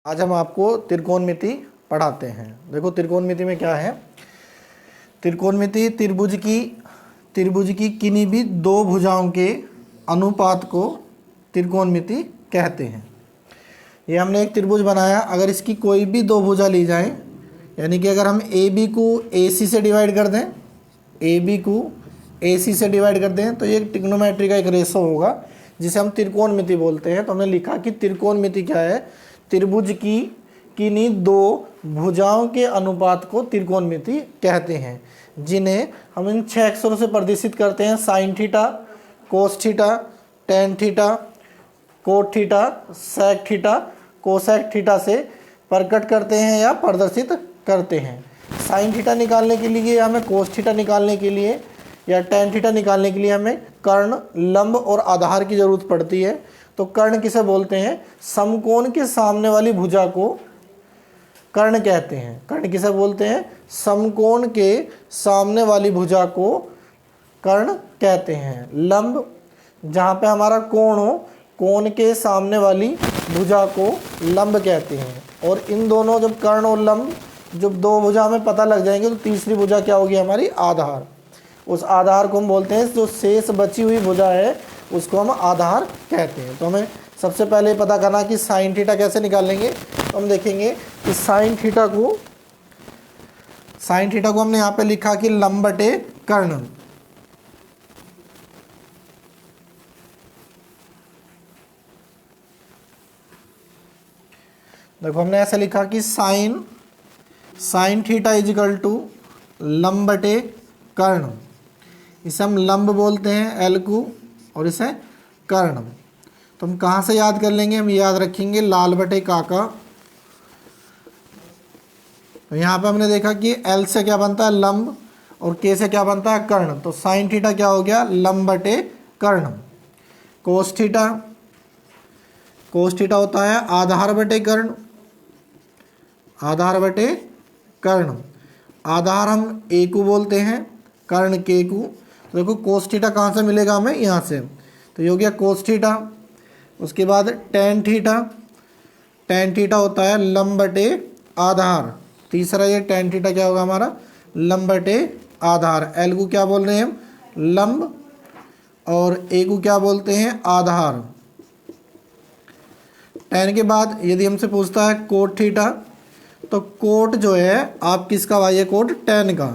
आज हम आपको त्रिकोणमिति पढ़ाते हैं। देखो त्रिकोणमिति में क्या है। त्रिकोणमिति त्रिभुज की किन्हीं भी दो भुजाओं के अनुपात को त्रिकोणमिति कहते हैं। ये हमने एक त्रिभुज बनाया, अगर इसकी कोई भी दो भुजा ली जाए, यानी कि अगर हम ए बी को ए सी से डिवाइड कर दें, ए बी को ए सी से डिवाइड कर दें, तो ये ट्रिग्नोमेट्री का एक रेशो होगा जिसे हम त्रिकोणमिति बोलते हैं। तो हमने लिखा कि त्रिकोणमिति क्या है, त्रिभुज की किन्हीं दो भुजाओं के अनुपात को त्रिकोणमिति कहते हैं, जिन्हें हम इन 6 अक्षरों से प्रदर्शित करते हैं। Sine theta, cos theta, tan theta, cot theta, sec theta, cosec theta से प्रकट करते हैं या प्रदर्शित करते हैं। साइन थीटा निकालने के लिए, हमें कोस थीटा निकालने के लिए या टेन थीटा निकालने के लिए हमें कर्ण, लंब और आधार की जरूरत पड़ती है। तो कर्ण किसे बोलते हैं, समकोण के सामने वाली भुजा को कर्ण कहते हैं। कर्ण किसे बोलते हैं, समकोण के सामने वाली भुजा को कर्ण कहते हैं। लंब, जहाँ पे हमारा कोण हो, कोण के सामने वाली भुजा को लंब कहते हैं। और इन दोनों जब कर्ण और लंब जब दो भुजा हमें पता लग जाएंगे, तो तीसरी भुजा क्या होगी, हमारी आधार। उस आधार को हम बोलते हैं, जो शेष बची हुई भुजा है उसको हम आधार कहते हैं। तो हमें सबसे पहले पता करना कि साइन थीटा कैसे निकालेंगे। तो हम देखेंगे कि साइन थीटा को हमने यहाँ पे लिखा कि लंब बटे कर्ण। देखो हमने ऐसे लिखा कि sine theta is equal to लंब बटे कर्ण। इसे हम लंब बोलते हैं एल को, और इसे कर्ण। तो हम कहाँ से याद कर लेंगे, हम याद रखेंगे लाल बटे काका। तो यहाँ पे हमने देखा कि एल से क्या बनता है, लंब, और के से क्या बनता है, कर्ण। तो साइन थीटा क्या हो गया, लंब बटे कर्ण। कोस थीटा होता है आधार बटे कर्ण। आधार हम ए को बोलते हैं, कर्ण के को। तो देखो कोस थीटा कहाँ से मिलेगा हमें, यहाँ से। तो ये हो गया कोस थीटा। उसके बाद टेन थीटा होता है लंब बटे आधार। तीसरा ये टेन थीटा क्या होगा हमारा, लंब बटे आधार। एल को क्या बोल रहे हैं हम, लंब, और ए को क्या बोलते हैं, आधार। टेन के बाद यदि हमसे पूछता है कोट थीटा, तो कोट जो है आप किसका भाई है, कोट टेन का।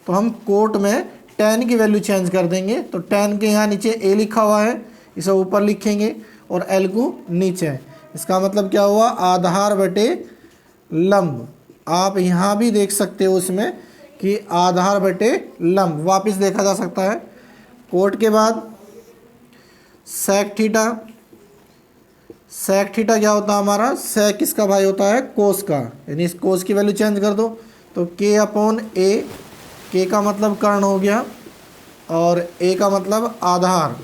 तो हम कोट में टेन की वैल्यू चेंज कर देंगे। तो टेन के यहाँ नीचे ए लिखा हुआ है, इसे ऊपर लिखेंगे, और एल को नीचे। इसका मतलब क्या हुआ, आधार बटे लंब। आप यहाँ भी देख सकते हो इसमें कि आधार बटे लंब वापस देखा जा सकता है। कोट के बाद सेक थीटा क्या होता है हमारा, सेक किसका भाई होता है, कोस का। यानी इस कोस की वैल्यू चेंज कर दो, तो के अपॉन ए, के का मतलब कर्ण हो गया, और ए का मतलब आधार।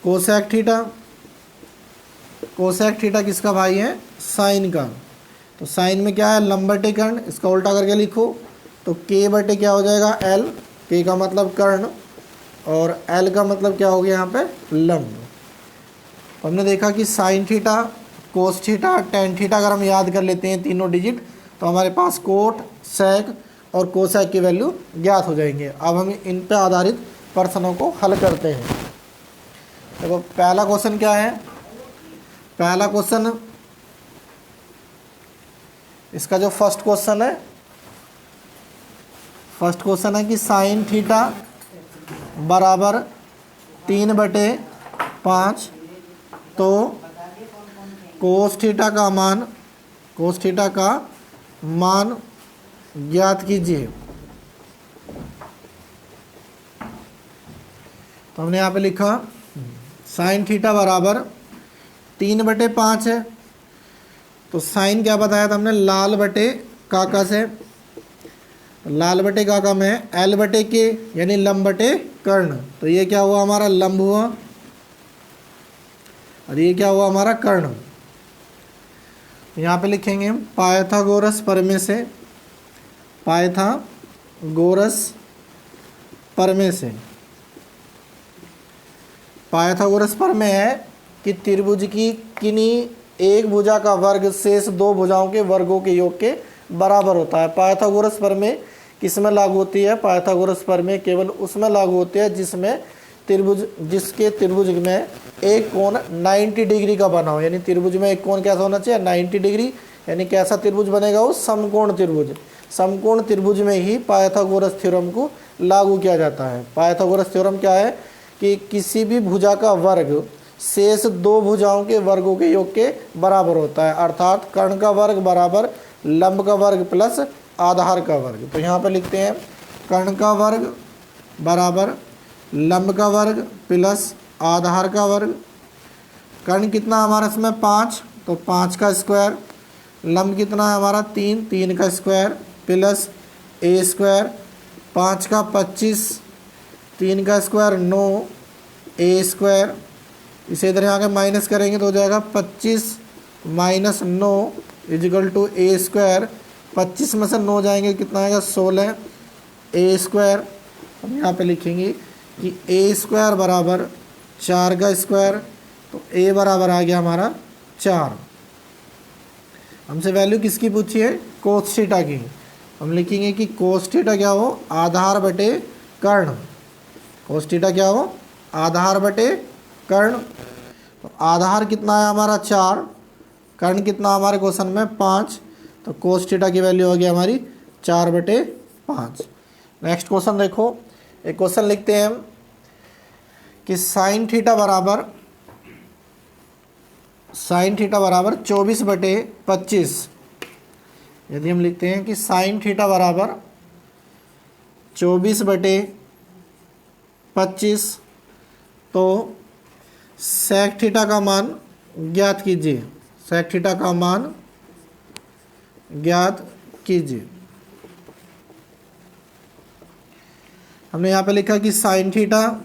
कोसेक थीटा किसका भाई है, साइन का। तो साइन में क्या है, लंब बटे कर्ण। इसका उल्टा करके लिखो, तो के बटे क्या हो जाएगा, एल। के का मतलब कर्ण, और एल का मतलब क्या हो गया यहाँ पे, लंब। तो हमने देखा कि sine theta, cos theta, tan theta अगर हम याद कर लेते हैं तीनों डिजिट, तो हमारे पास कोट, सेक और कोसेक की वैल्यू ज्ञात हो जाएंगे। अब हम इन पे आधारित प्रश्नों को हल करते हैं। देखो पहला क्वेश्चन क्या है, पहला क्वेश्चन, इसका जो फर्स्ट क्वेश्चन है कि साइन थीटा बराबर 3/5, तो कोस थीटा का मान ज्ञात कीजिए। तो हमने यहाँ पे लिखा साइन थीटा बराबर 3/5 है। तो साइन क्या बताया था हमने, लाल बटे काका से। लाल बटे काका में एल बटे के, यानी लंब बटे कर्ण। तो ये क्या हुआ हमारा, लंब हुआ, और ये क्या हुआ हमारा, कर्ण। यहाँ पे लिखेंगे पाइथागोरस प्रमेय से। पाइथागोरस प्रमेय है कि त्रिभुज की किन्हीं एक भुजा का वर्ग शेष दो भुजाओं के वर्गों के योग के बराबर होता है। पाइथागोरस प्रमेय किसमें लागू होती है? पाइथागोरस प्रमेय केवल उसमें लागू होती है जिसके त्रिभुज में एक कोण 90 डिग्री का बना हो। यानी त्रिभुज में एक कोण कैसा होना चाहिए? 90 डिग्री। यानी कैसा त्रिभुज बनेगा? वो समकोण त्रिभुज। समकोण त्रिभुज में ही पाइथागोरस थ्योरम को लागू किया जाता है। पाइथागोरस थ्योरम क्या है कि किसी भी भुजा का वर्ग शेष दो भुजाओं के वर्गों के योग के बराबर होता है, अर्थात कर्ण का वर्ग बराबर लंब का वर्ग प्लस आधार का वर्ग। तो यहाँ पर लिखते हैं कर्ण का वर्ग बराबर लंब का वर्ग प्लस आधार का वर्ग। कर्ण कितना हमारा इसमें 5, तो 5 का स्क्वायर। लंब कितना है हमारा 3, 3 का स्क्वायर प्लस ए स्क्वायर। 5 का 25, 3 का स्क्वायर 9 ए स्क्वायर। इसे इधर यहाँ के माइनस करेंगे तो हो जाएगा 25 minus 9 equal to a square. 25 में से 9 जाएंगे कितना आएगा? 16 ए स्क्वायर। हम यहाँ पे लिखेंगे कि ए स्क्वायर बराबर 4 का स्क्वायर। तो ए बराबर आ गया हमारा 4। हमसे वैल्यू किसकी पूछी है? कोस थीटा की। हम लिखेंगे कि कोस थीटा क्या हो? आधार बटे कर्ण। कोस थीटा क्या हो? आधार बटे कर्ण। तो आधार कितना है हमारा 4, कर्ण कितना हमारे क्वेश्चन में 5। तो कोस थीटा की वैल्यू होगी हमारी 4/5। नेक्स्ट क्वेश्चन देखो, एक क्वेश्चन लिखते हैं हम कि साइन थीटा बराबर 24/25। यदि हम लिखते हैं कि साइन थीटा बराबर 24/25 तो सेक थीटा का मान ज्ञात कीजिए। सेक थीटा का मान ज्ञात कीजिए। हमने यहाँ पे लिखा कि sine theta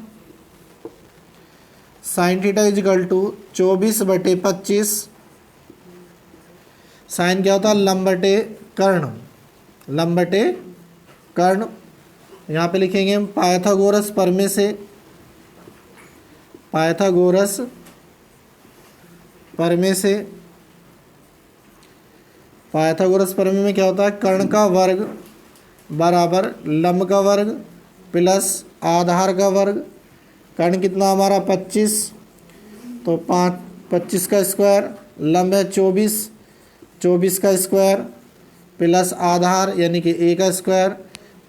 is equal to 24/25। Sine क्या होता है? लंब बटे कर्ण। लंब बटे कर्ण। यहाँ पे लिखेंगे हम पाइथागोरस प्रमेय से। पाइथागोरस प्रमेय में क्या होता है? कर्ण का वर्ग बराबर लंब का वर्ग प्लस आधार का वर्ग। कर्ण कितना हमारा 25, तो 25 का स्क्वायर। लंब है 24 का स्क्वायर प्लस आधार यानी कि ए का स्क्वायर।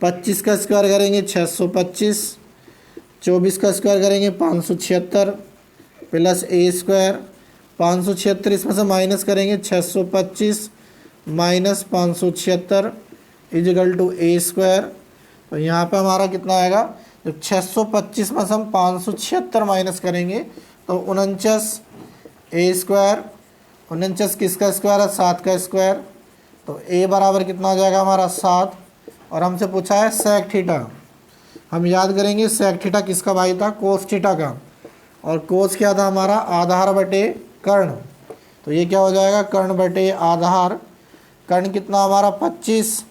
25 का स्क्वायर करेंगे 625, 24 का स्क्वायर करेंगे 576 प्लस ए स्क्वायर। 576 इसमें से माइनस करेंगे 625 minus 576 equal to a square. तो यहाँ पे हमारा कितना आएगा? जब 625 में से हम 576 माइनस करेंगे तो 49 ए स्क्वायर। 49 किसका स्क्वायर है? 7 का स्क्वायर। तो ए बराबर कितना हो जाएगा हमारा 7। और हमसे पूछा है सेक थीटा। हम याद करेंगे सेक थीटा किसका भाई था? कोस थीटा का। और कोस क्या था हमारा? आधार बटे कर्ण। तो ये क्या हो जाएगा? कर्ण बटे आधार। कर्ण कितना हमारा 25,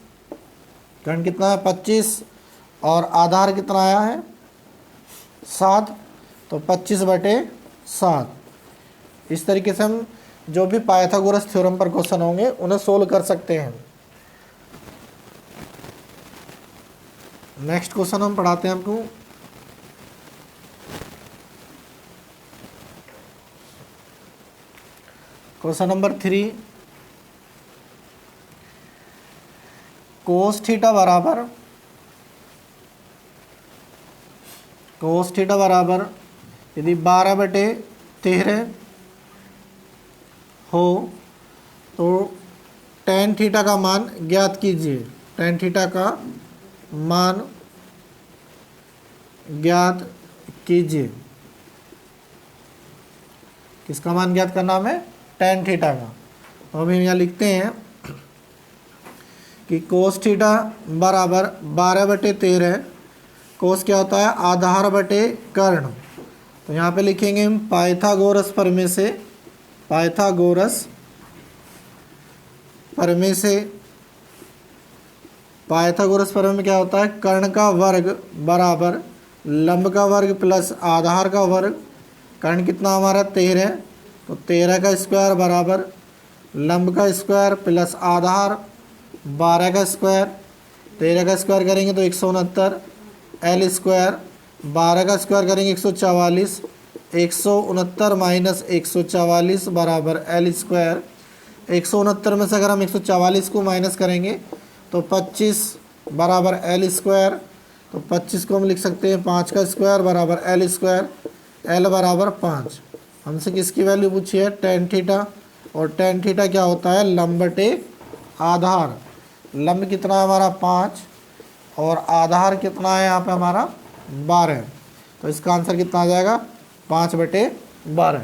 कर्ण कितना है 25 और आधार कितना आया है 7। तो 25/7। इस तरीके से हम जो भी पाइथागोरस थ्योरम पर क्वेश्चन होंगे उन्हें सोल्व कर सकते हैं। नेक्स्ट क्वेश्चन हम पढ़ाते हैं आपको। क्वेश्चन नंबर 3, कोस थीटा बराबर यदि 12/13 हो तो टेन थीटा का मान ज्ञात कीजिए। टेन थीटा का मान ज्ञात कीजिए। किसका मान ज्ञात करना हमें? टेन थीटा का। तो हम यहाँ लिखते हैं कि कोस थीटा बराबर 12/13। कोस क्या होता है? आधार बटे कर्ण। तो यहाँ पे लिखेंगे हम पाइथागोरस प्रमेय से। पाइथागोरस प्रमेय में क्या होता है? कर्ण का वर्ग बराबर लंब का वर्ग प्लस आधार का वर्ग। कर्ण कितना हमारा 13, तो 13 का स्क्वायर बराबर लंब का स्क्वायर प्लस आधार 12 का स्क्वायर। 13 का स्क्वायर करेंगे तो 169 एल स्क्वायर, 12 का स्क्वायर करेंगे 144, 169 माइनस 144 बराबर एल स्क्वायर। 169 में से अगर हम 144 को माइनस करेंगे तो 25 बराबर एल स्क्वायर। तो 25 को हम लिख सकते हैं 5 का स्क्वायर बराबर एल स्क्वायर, एल बराबर 5। हमसे किसकी वैल्यू पूछी है? Tan theta. और टेन थीटा क्या होता है? लंब बटे आधार। लंब कितना है हमारा? 5 और आधार कितना है यहाँ पे हमारा? 12। तो इसका आंसर कितना आ जाएगा? 5/12।